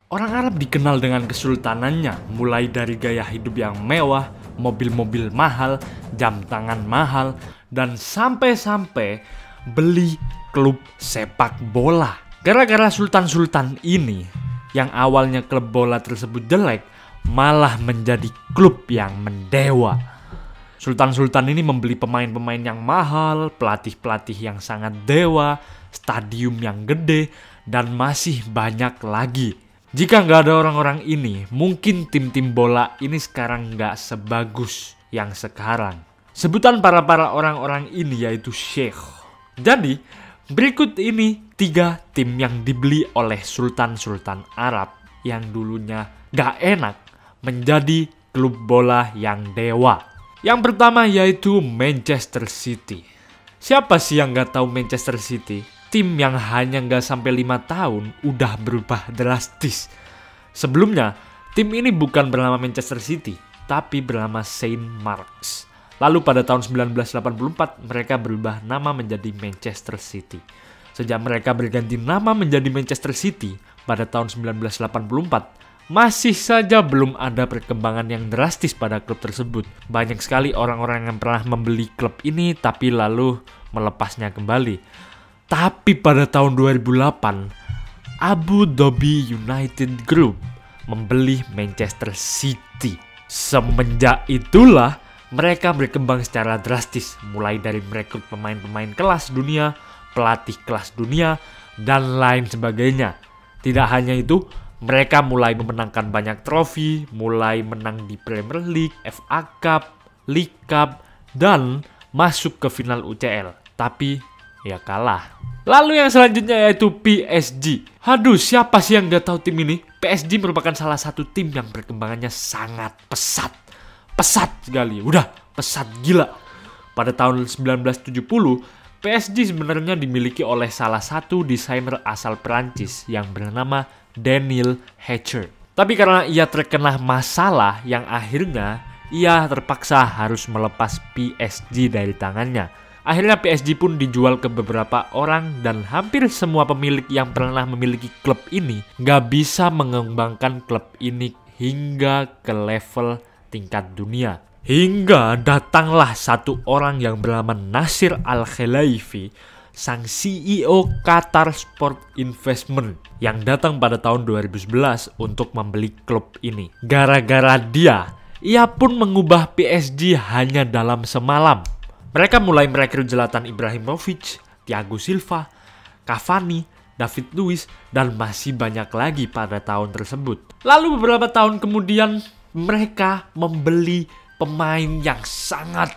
Orang Arab dikenal dengan kesultanannya, mulai dari gaya hidup yang mewah, mobil-mobil mahal, jam tangan mahal, dan sampai-sampai beli klub sepak bola. Gara-gara sultan-sultan ini, yang awalnya klub bola tersebut jelek, malah menjadi klub yang mendewa. Sultan-sultan ini membeli pemain-pemain yang mahal, pelatih-pelatih yang sangat dewa, stadium yang gede, dan masih banyak lagi. Jika nggak ada orang-orang ini, mungkin tim-tim bola ini sekarang nggak sebagus yang sekarang. Sebutan para orang-orang ini yaitu Sheikh. Jadi, berikut ini 3 tim yang dibeli oleh sultan-sultan Arab yang dulunya nggak enak menjadi klub bola yang dewa. Yang pertama yaitu Manchester City. Siapa sih yang nggak tahu Manchester City? Tim yang hanya nggak sampai 5 tahun udah berubah drastis. Sebelumnya, tim ini bukan bernama Manchester City, tapi bernama Saint Marks. Lalu pada tahun 1984, mereka berubah nama menjadi Manchester City. Sejak mereka berganti nama menjadi Manchester City pada tahun 1984, masih saja belum ada perkembangan yang drastis pada klub tersebut. Banyak sekali orang-orang yang pernah membeli klub ini tapi lalu melepasnya kembali. Tapi pada tahun 2008, Abu Dhabi United Group membeli Manchester City. Semenjak itulah mereka berkembang secara drastis, mulai dari merekrut pemain-pemain kelas dunia, pelatih kelas dunia, dan lain sebagainya. Tidak hanya itu, mereka mulai memenangkan banyak trofi, mulai menang di Premier League, FA Cup, League Cup, dan masuk ke final UCL. Tapi ya kalah. Lalu yang selanjutnya yaitu PSG. Aduh, siapa sih yang gak tahu tim ini? PSG merupakan salah satu tim yang perkembangannya sangat pesat. Pesat sekali, udah pesat gila. Pada tahun 1970, PSG sebenarnya dimiliki oleh salah satu desainer asal Perancis yang bernama Daniel Hatcher. Tapi karena ia terkena masalah yang akhirnya ia terpaksa harus melepas PSG dari tangannya. Akhirnya PSG pun dijual ke beberapa orang dan hampir semua pemilik yang pernah memiliki klub ini nggak bisa mengembangkan klub ini hingga ke level tingkat dunia. Hingga datanglah satu orang yang bernama Nasir Al-Khelaifi, sang CEO Qatar Sport Investment yang datang pada tahun 2011 untuk membeli klub ini. Gara-gara dia, ia pun mengubah PSG hanya dalam semalam. Mereka mulai merekrut Zlatan Ibrahimovic, Thiago Silva, Cavani, David Luiz, dan masih banyak lagi pada tahun tersebut. Lalu beberapa tahun kemudian mereka membeli pemain yang sangat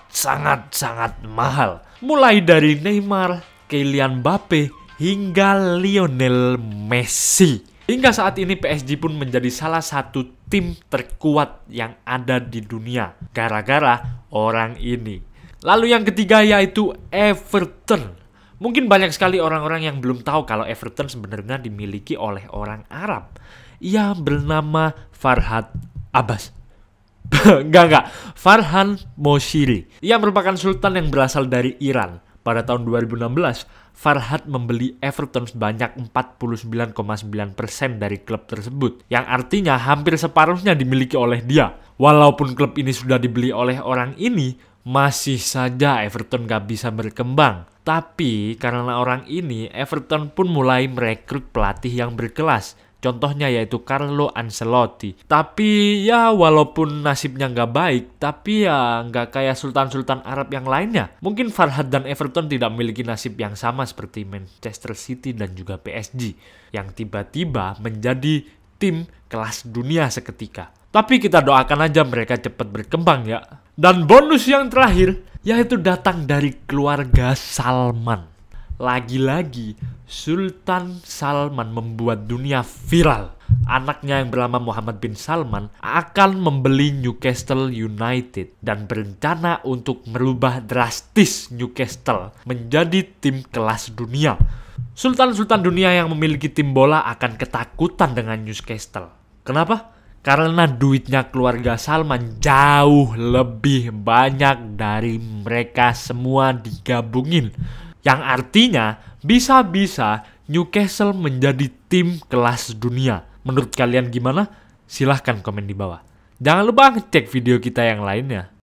mahal. Mulai dari Neymar, Kylian Mbappe, hingga Lionel Messi. Hingga saat ini PSG pun menjadi salah satu tim terkuat yang ada di dunia. Gara-gara orang ini. Lalu yang ketiga yaitu Everton. Mungkin banyak sekali orang-orang yang belum tahu kalau Everton sebenarnya dimiliki oleh orang Arab. Ia bernama Farhad Abbas. Enggak. Farhan Moshiri. Ia merupakan sultan yang berasal dari Iran. Pada tahun 2016, Farhad membeli Everton sebanyak 49,9% dari klub tersebut. Yang artinya hampir separuhnya dimiliki oleh dia. Walaupun klub ini sudah dibeli oleh orang ini, masih saja Everton gak bisa berkembang. Tapi karena orang ini, Everton pun mulai merekrut pelatih yang berkelas. Contohnya yaitu Carlo Ancelotti. Tapi ya walaupun nasibnya gak baik, tapi ya gak kayak sultan-sultan Arab yang lainnya. Mungkin Farhad dan Everton tidak memiliki nasib yang sama seperti Manchester City dan juga PSG, yang tiba-tiba menjadi tim kelas dunia seketika. Tapi kita doakan aja mereka cepat berkembang ya. Dan bonus yang terakhir yaitu datang dari keluarga Salman. Lagi-lagi Sultan Salman membuat dunia viral. Anaknya yang bernama Muhammad bin Salman akan membeli Newcastle United dan berencana untuk merubah drastis Newcastle menjadi tim kelas dunia. Sultan-sultan dunia yang memiliki tim bola akan ketakutan dengan Newcastle. Kenapa? Karena duitnya keluarga Salman jauh lebih banyak dari mereka semua digabungin. Yang artinya bisa-bisa Newcastle menjadi tim kelas dunia. Menurut kalian gimana? Silahkan komen di bawah. Jangan lupa ngecek video kita yang lainnya.